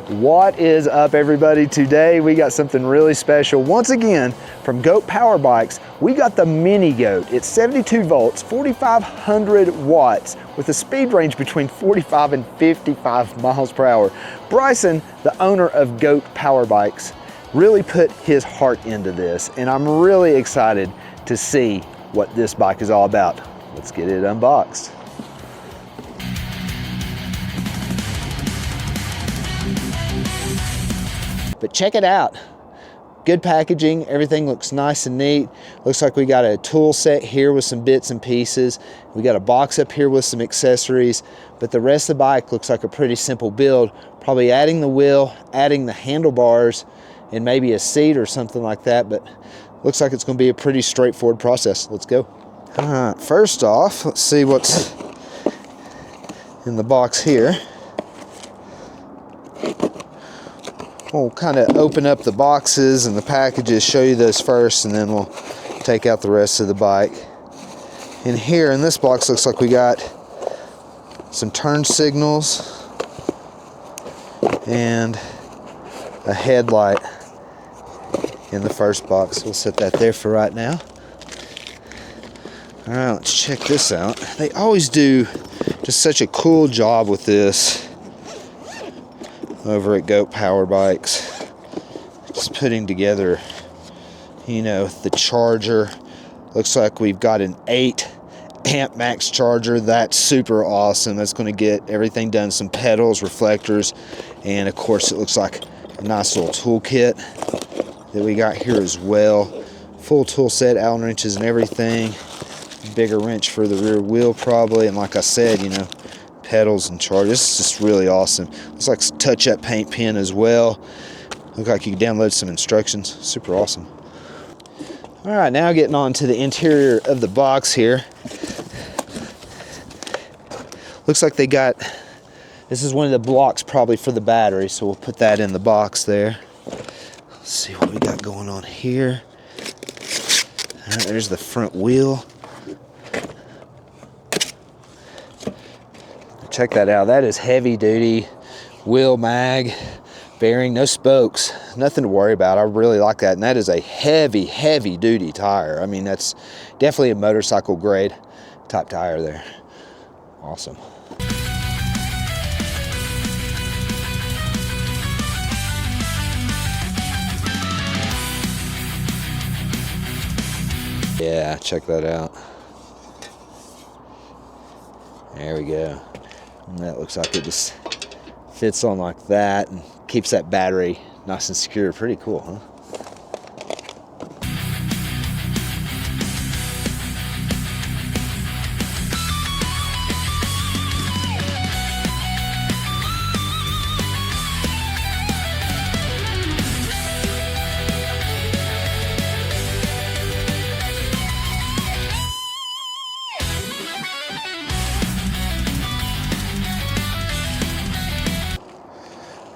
What is up, everybody? Today we got something really special. Once again, from Goat Power Bikes, we got the Mini Goat. It's 72 volts, 4,500 watts, with a speed range between 45 and 55 miles per hour. Bryson, the owner of Goat Power Bikes, really put his heart into this, and I'm really excited to see what this bike is all about. Let's get it unboxed. But check it out. Good packaging, everything looks nice and neat. Looks like we got a tool set here with some bits and pieces. We got a box up here with some accessories, but the rest of the bike looks like a pretty simple build. Probably adding the wheel, adding the handlebars, and maybe a seat or something like that, but looks like it's gonna be a pretty straightforward process. Let's go. All right, first off, let's see what's in the box here. We'll kind of open up the boxes and the packages, show you those first, and then we'll take out the rest of the bike. In here, in this box, looks like we got some turn signals and a headlight in the first box. We'll set that there for right now. All right, let's check this out. They always do just such a cool job with this over at Goat Power Bikes. Just putting together, you know, the charger. Looks like we've got an 8 amp max charger. That's super awesome. That's going to get everything done. Some pedals, reflectors, and of course it looks like a nice little toolkit that we got here as well. Full tool set, Allen wrenches and everything. Bigger wrench for the rear wheel probably, and like I said, you know, pedals and chargers. This is just really awesome. Looks like a touch-up paint pen as well. Looks like you can download some instructions. Super awesome. All right, now getting on to the interior of the box here. Looks like they got, this is one of the blocks probably for the battery, so we'll put that in the box there. Let's see what we got going on here. All right, there's the front wheel. Check that out. That is heavy duty wheel mag bearing, no spokes, nothing to worry about. I really like that. And that is a heavy duty tire. I mean, that's definitely a motorcycle grade type tire there. Awesome. Yeah, check that out. There we go. And that looks like it just fits on like that and keeps that battery nice and secure. Pretty cool, huh?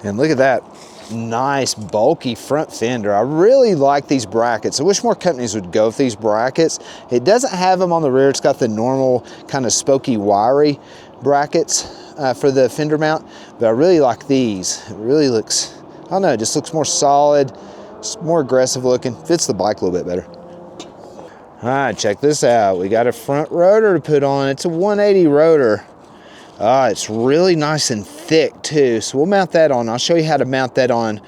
And look at that nice bulky front fender. I really like these brackets. I wish more companies would go with these brackets. It doesn't have them on the rear. It's got the normal kind of spokey wiry brackets for the fender mount, but I really like these. It really looks, I don't know, it just looks more solid, it's more aggressive looking, fits the bike a little bit better. All right, check this out. We got a front rotor to put on. It's a 180 rotor. It's really nice and thick too, so we'll mount that on. I'll show you how to mount that on,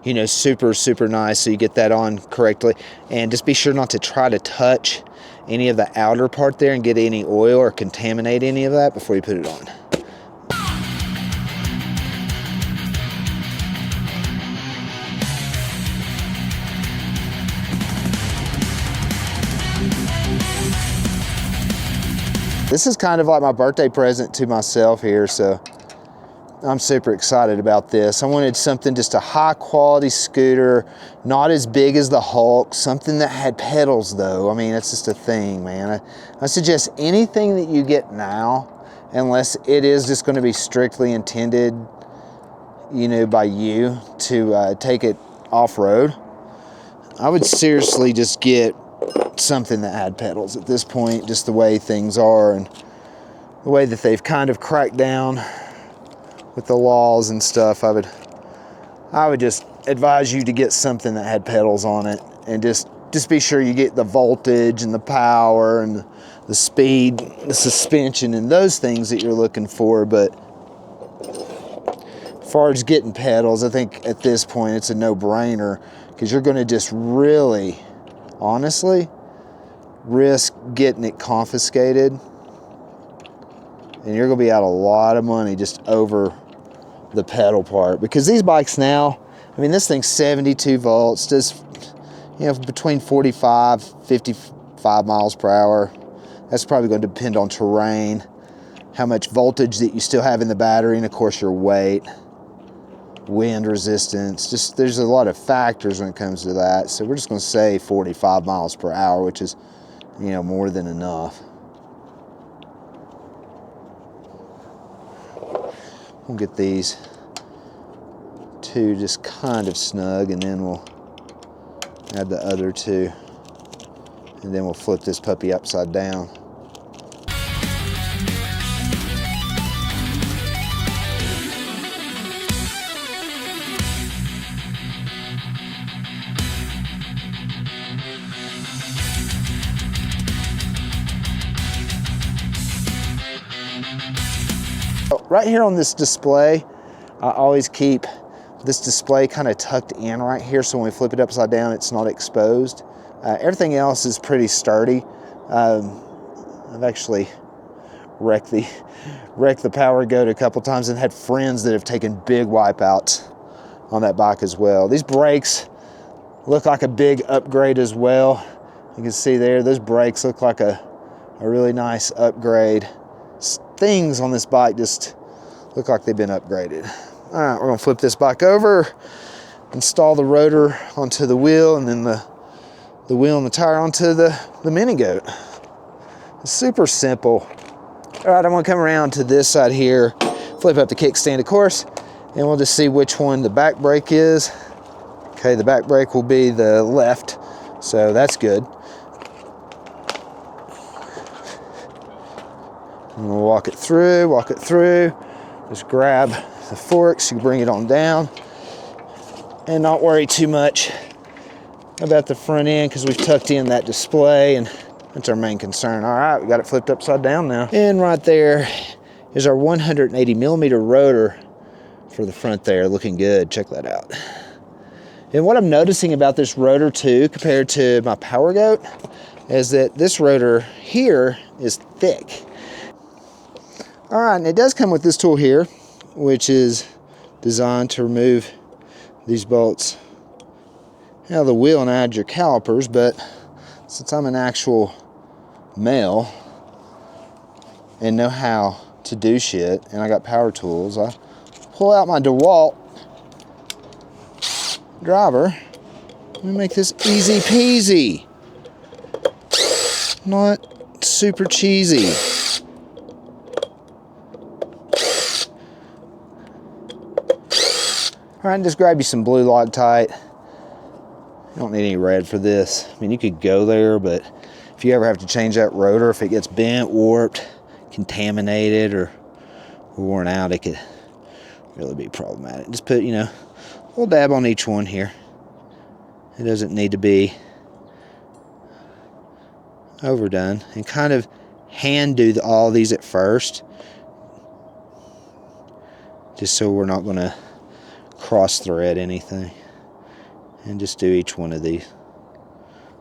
you know, super nice so you get that on correctly. And just be sure not to try to touch any of the outer part there and get any oil or contaminate any of that before you put it on. This is kind of like my birthday present to myself here, so I'm super excited about this. I wanted something, just a high quality scooter, not as big as the Hulk, something that had pedals though. I mean, that's just a thing, man. I suggest anything that you get now, unless it is just gonna be strictly intended, you know, by you to take it off-road, I would seriously just get something that had pedals at this point, just the way things are and the way that they've kind of cracked down with the laws and stuff. I would I would just advise you to get something that had pedals on it, and just be sure you get the voltage and the power and the speed, the suspension, and those things that you're looking for. But as far as getting pedals, I think at this point it's a no-brainer, because you're going to just really, honestly, risk getting it confiscated, and you're going to be out a lot of money just over the pedal part. Because these bikes now, I mean, this thing's 72 volts, does, you know, between 45, 55 miles per hour. That's probably going to depend on terrain, how much voltage that you still have in the battery, and of course your weight, wind resistance. Just, there's a lot of factors when it comes to that. So we're just going to say 45 miles per hour, which is, you know, more than enough. We'll get these two just kind of snug, and then we'll add the other two, and then we'll flip this puppy upside down. Right here on this display, I always keep this display kind of tucked in right here, so when we flip it upside down, it's not exposed. Everything else is pretty sturdy. I've actually wrecked the power goat a couple times, and had friends that have taken big wipeouts on that bike as well. These brakes look like a big upgrade as well. You can see there, those brakes look like a really nice upgrade. Things on this bike just look like they've been upgraded. All right, we're gonna flip this bike over, install the rotor onto the wheel, and then the wheel and the tire onto the mini goat. It's super simple. All right, I'm gonna come around to this side here, flip up the kickstand, of course, and we'll just see which one the back brake is. Okay, the back brake will be the left, so that's good. And we'll walk it through. Just grab the forks, you bring it on down, and not worry too much about the front end, because we've tucked in that display, and that's our main concern. All right, we got it flipped upside down now. And right there is our 180 millimeter rotor for the front there, looking good. Check that out. And what I'm noticing about this rotor too, compared to my Power Goat, is that this rotor here is thick. All right, and it does come with this tool here, which is designed to remove these bolts out of the wheel and add your calipers. But since I'm an actual male and know how to do shit, and I got power tools, I pull out my DeWalt driver and make this easy peasy. Not super cheesy. All right, just grab you some blue Loctite. You don't need any red for this. I mean, you could go there, but if you ever have to change that rotor, if it gets bent, warped, contaminated, or worn out, it could really be problematic. Just put, you know, a little dab on each one here. It doesn't need to be overdone. And kind of hand do all these at first, just so we're not going to cross thread anything. And just do each one of these.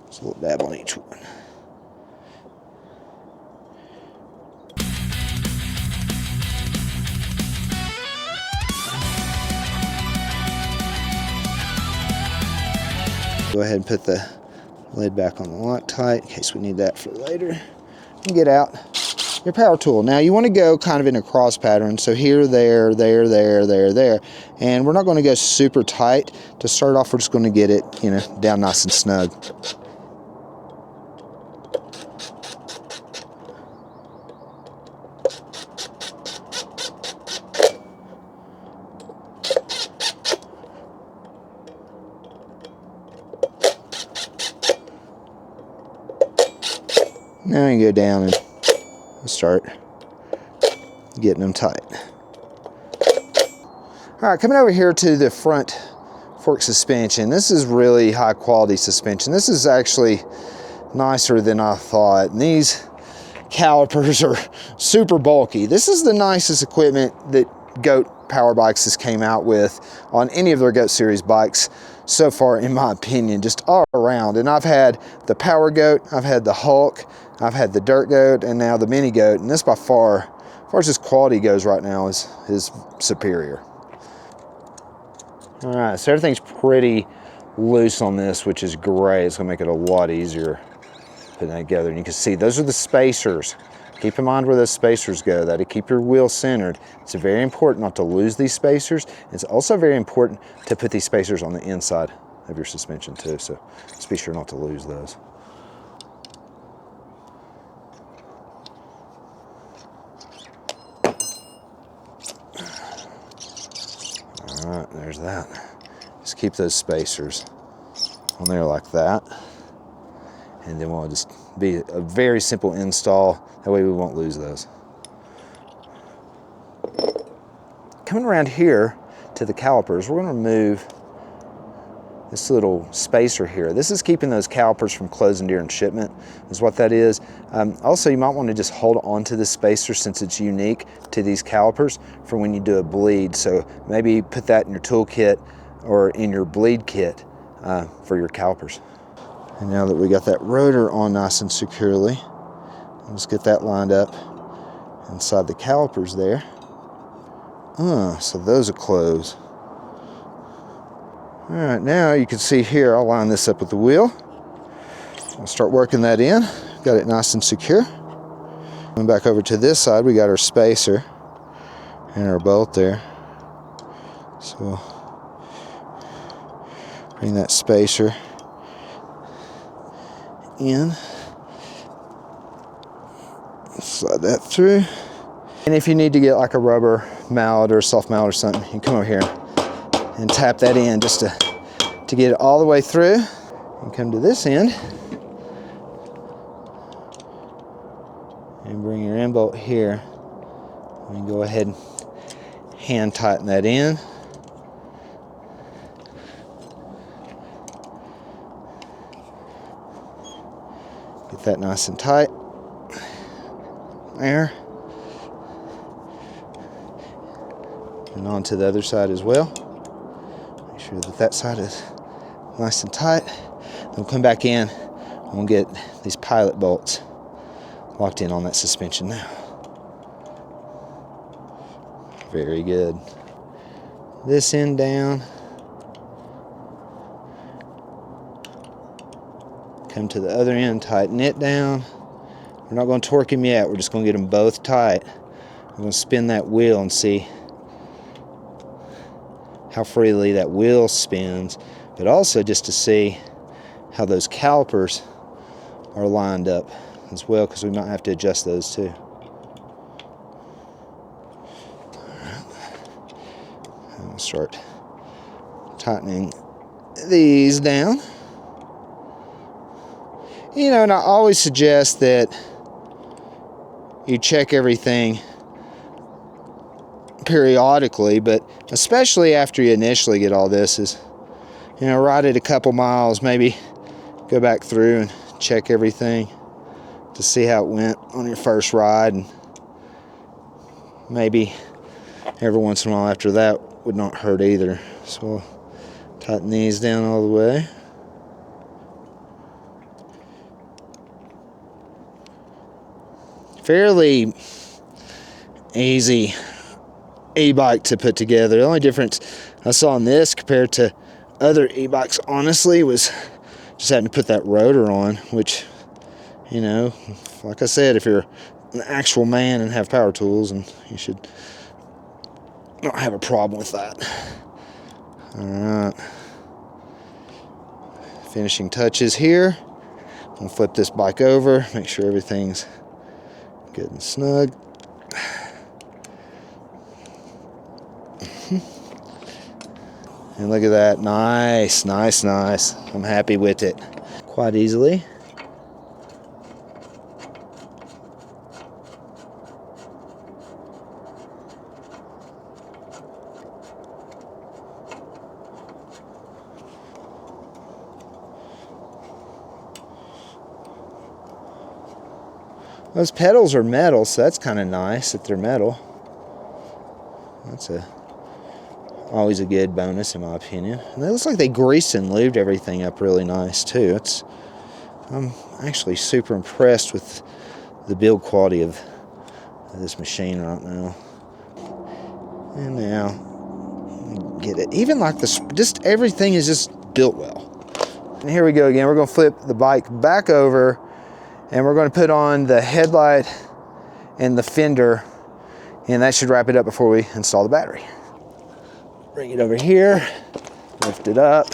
Just a little dab on each one. Go ahead and put the lid back on the Loctite in case we need that for later. And get out your power tool. Now you want to go kind of in a cross pattern. So here, there, there, there, there, there. And we're not going to go super tight. To start off, we're just going to get it, you know, down nice and snug. Now you can go down and start getting them tight. All right, coming over here to the front fork suspension. This is really high quality suspension. This is actually nicer than I thought. And these calipers are super bulky. This is the nicest equipment that Goat Power Bikes has came out with on any of their Goat Series bikes so far, in my opinion, just all around. And I've had the Power Goat, I've had the Hulk, I've had the Dirt Goat, and now the Mini Goat, and this by far, as far as this quality goes right now, is superior. All right, so everything's pretty loose on this, which is great. It's gonna make it a lot easier putting that together. And you can see those are the spacers. Keep in mind where those spacers go. That'll keep your wheel centered. It's very important not to lose these spacers. It's also very important to put these spacers on the inside of your suspension too, so just be sure not to lose those. All right, there's that. Just keep those spacers on there like that. And then we'll just be a very simple install. That way we won't lose those. Coming around here to the calipers, we're going to remove this little spacer here. This is keeping those calipers from closing during shipment, is what that is. Also, you might want to just hold on to this spacer since it's unique to these calipers for when you do a bleed. So maybe put that in your toolkit or in your bleed kit for your calipers. And now that we got that rotor on nice and securely, let's get that lined up inside the calipers there. So those are closed. All right, now you can see here, I'll line this up with the wheel. I'll start working that in. Got it nice and secure. Going back over to this side, we got our spacer and our bolt there. So bring that spacer in, slide that through. And if you need to get like a rubber mallet or a soft mallet or something, you can come over here and tap that in just to get it all the way through. And come to this end and bring your end bolt here. And go ahead and hand tighten that in. Get that nice and tight. There. And on to the other side as well. Make sure that that side is nice and tight. Then we'll come back in and we'll get these pilot bolts locked in on that suspension now. Very good. This end down. Come to the other end, tighten it down. We're not going to torque them yet. We're just going to get them both tight. We're going to spin that wheel and see how freely that wheel spins, but also just to see how those calipers are lined up as well, because we might have to adjust those too. And we'll start tightening these down. You know, and I always suggest that you check everything periodically, but especially after you initially get all this, is, you know, ride it a couple miles, maybe go back through and check everything to see how it went on your first ride, and maybe every once in a while after that would not hurt either. So we'll tighten these down all the way. Fairly easy e-bike to put together. The only difference I saw in this compared to other e-bikes, honestly, was just having to put that rotor on, which, you know, like I said, if you're an actual man and have power tools, and you should not have a problem with that. All right. Finishing touches here. I'll flip this bike over, make sure everything's good and snug. And look at that, nice, nice, nice. I'm happy with it. Quite easily. Those pedals are metal, so that's kind of nice that they're metal. That's always a good bonus in my opinion. And it looks like they greased and lubed everything up really nice too. I'm actually super impressed with the build quality of this machine right now. And now, get it. Even like just everything is just built well. And here we go again. We're going to flip the bike back over, and we're going to put on the headlight and the fender, and that should wrap it up before we install the battery. Bring it over here, lift it up,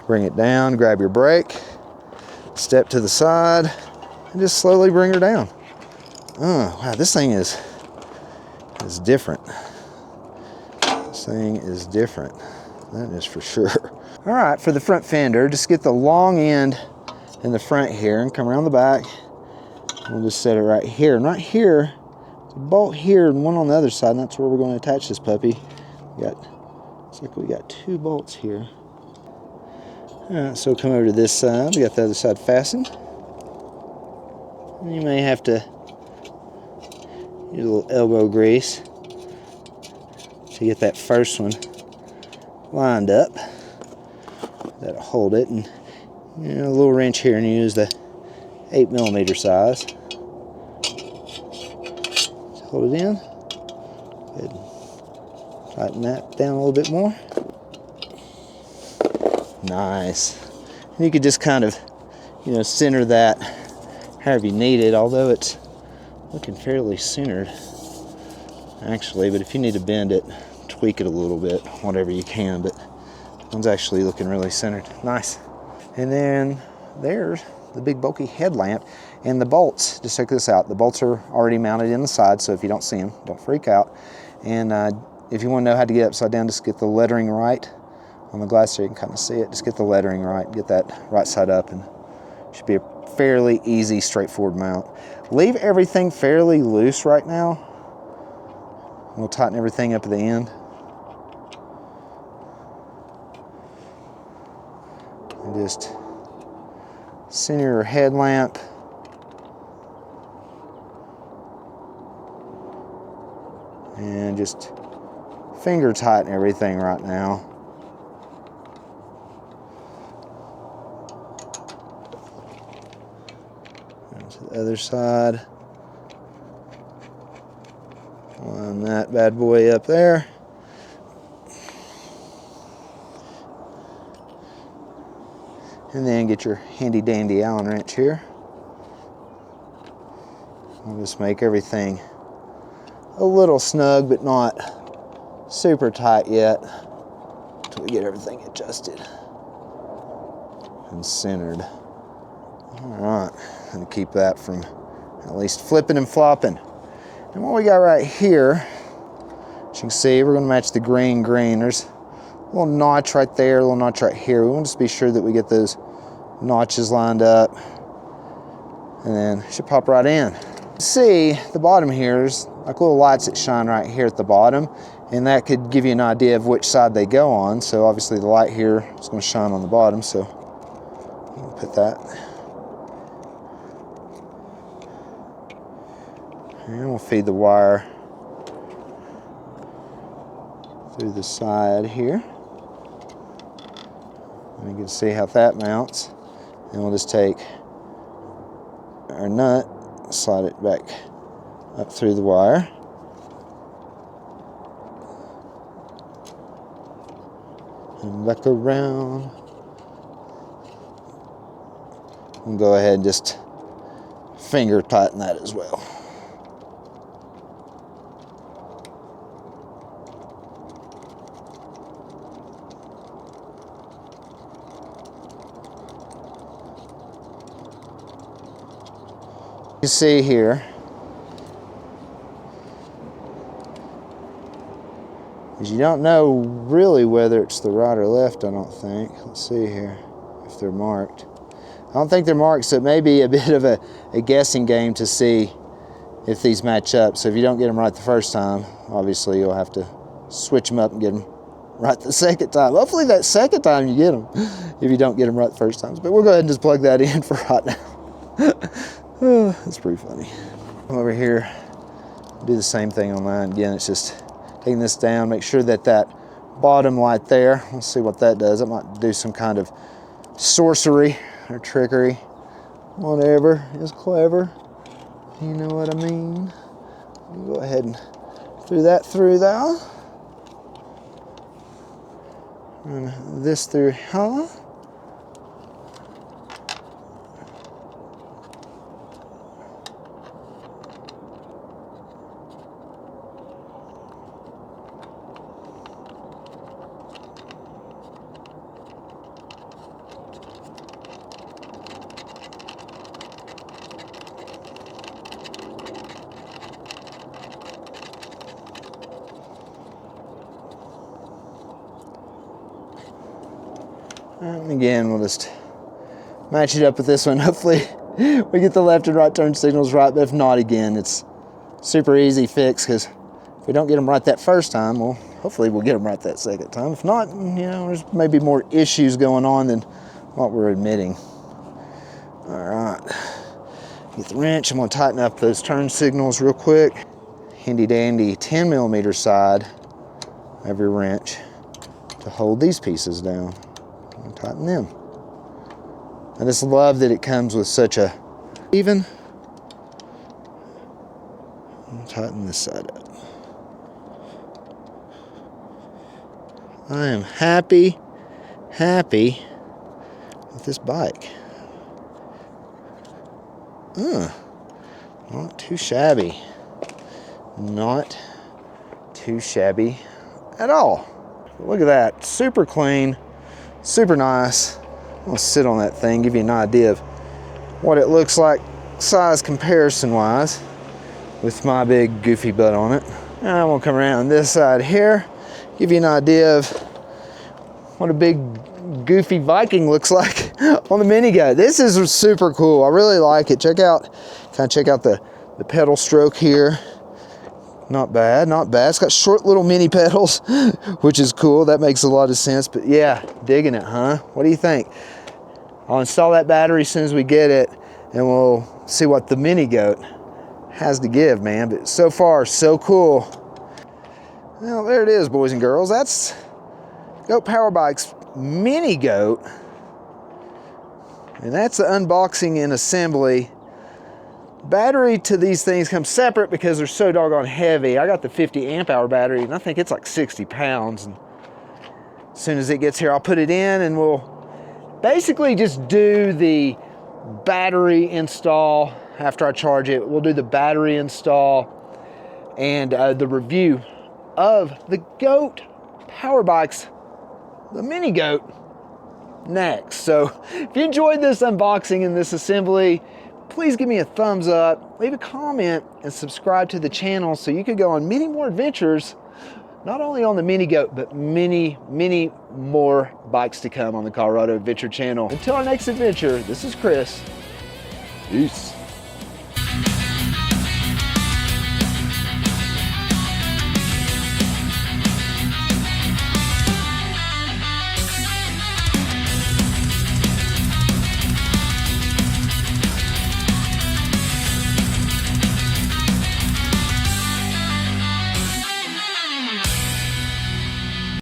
bring it down, grab your brake, step to the side, and just slowly bring her down. Oh, wow, this thing is different. This thing is different, that is for sure. All right, for the front fender, just get the long end in the front here and come around the back. We'll just set it right here. And right here, there's a bolt here and one on the other side, and that's where we're going to attach this puppy. Looks like we got 2 bolts here. All right, so come over to this side. We got the other side fastened. And you may have to use a little elbow grease to get that first one lined up. That'll hold it, and a little wrench here, and use the 8mm size. Just hold it in. Go ahead and tighten that down a little bit more. Nice. And you could just kind of, center that however you need it, although it's looking fairly centered, actually. But if you need to bend it, tweak it a little bit, whatever you can. But one's actually looking really centered. Nice. And then there's the big bulky headlamp and the bolts. Just check this out. The bolts are already mounted in the side, so if you don't see them, don't freak out. And if you want to know how to get upside down, just get the lettering right on the glass so you can kind of see it. Just get the lettering right, get that right side up, and it should be a fairly easy, straightforward mount. Leave everything fairly loose right now. We'll tighten everything up at the end. And just center your headlamp. And just finger tighten everything right now. And to the other side. Line that bad boy up there. And then get your handy dandy Allen wrench here. We'll just make everything a little snug, but not super tight yet, until we get everything adjusted and centered. All right, and keep that from at least flipping and flopping. And what we got right here, as you can see, we're going to match the green. There's a little notch right there, a little notch right here. We want to just be sure that we get those notches lined up, and then it should pop right in. See, the bottom here, there's like little lights that shine right here at the bottom, and that could give you an idea of which side they go on. So obviously the light here is going to shine on the bottom, so I'll put that. And we'll feed the wire through the side here. And you can see how that mounts. And we'll just take our nut, slide it back up through the wire. And back around. And go ahead and just finger tighten that as well. You see here is you don't know really whether it's the right or left, I don't think. Let's see here if they're marked. I don't think they're marked, so it may be a bit of a guessing game to see if these match up. So if you don't get them right the first time, obviously you'll have to switch them up and get them right the second time. Hopefully that second time you get them if you don't get them right the first time. But we'll go ahead and just plug that in for right now. That's pretty funny. Come over here, do the same thing on mine. Again, it's just taking this down, make sure that that bottom light there, let's see what that does. It might do some kind of sorcery or trickery. Whatever is clever. You know what I mean? Go ahead and through that through there. And this through here. And again, we'll just match it up with this one. Hopefully we get the left and right turn signals right, but if not, again, it's super easy fix, because if we don't get them right that first time, well, hopefully we'll get them right that second time. If not, you know, there's maybe more issues going on than what we're admitting. All right, get the wrench. I'm gonna tighten up those turn signals real quick. Handy dandy 10mm side of your wrench to hold these pieces down. And tighten them. I just love that it comes with such a even. I'll tighten this side up. I am happy with this bike. Not too shabby. Not too shabby at all. Look at that, super clean. Super nice. I'm gonna sit on that thing, give you an idea of what it looks like size comparison wise with my big goofy butt on it. And I'm gonna come around this side here, give you an idea of what a big goofy Viking looks like on the mini goat. This is super cool. I really like it. Check out the pedal stroke here. Not bad, not bad. It's got short little mini pedals, which is cool. That makes a lot of sense. But yeah, digging it, huh? What do you think? I'll install that battery as soon as we get it, and we'll see what the mini goat has to give, man. But so far, so cool. Well, there it is, boys and girls. That's Goat Power Bike's mini goat. And that's the unboxing and assembly. Battery to these things comes separate because they're so doggone heavy. I got the 50 amp hour battery, and I think it's like 60 pounds. And as soon as it gets here, I'll put it in, and we'll basically just do the battery install after I charge it. We'll do the battery install and the review of the Goat Power Bikes, the mini goat, next. So if you enjoyed this unboxing and this assembly, please give me a thumbs up, leave a comment, and subscribe to the channel so you can go on many more adventures, not only on the mini goat, but many more bikes to come on the Colorado Adventure channel. Until our next adventure, this is Chris. Peace.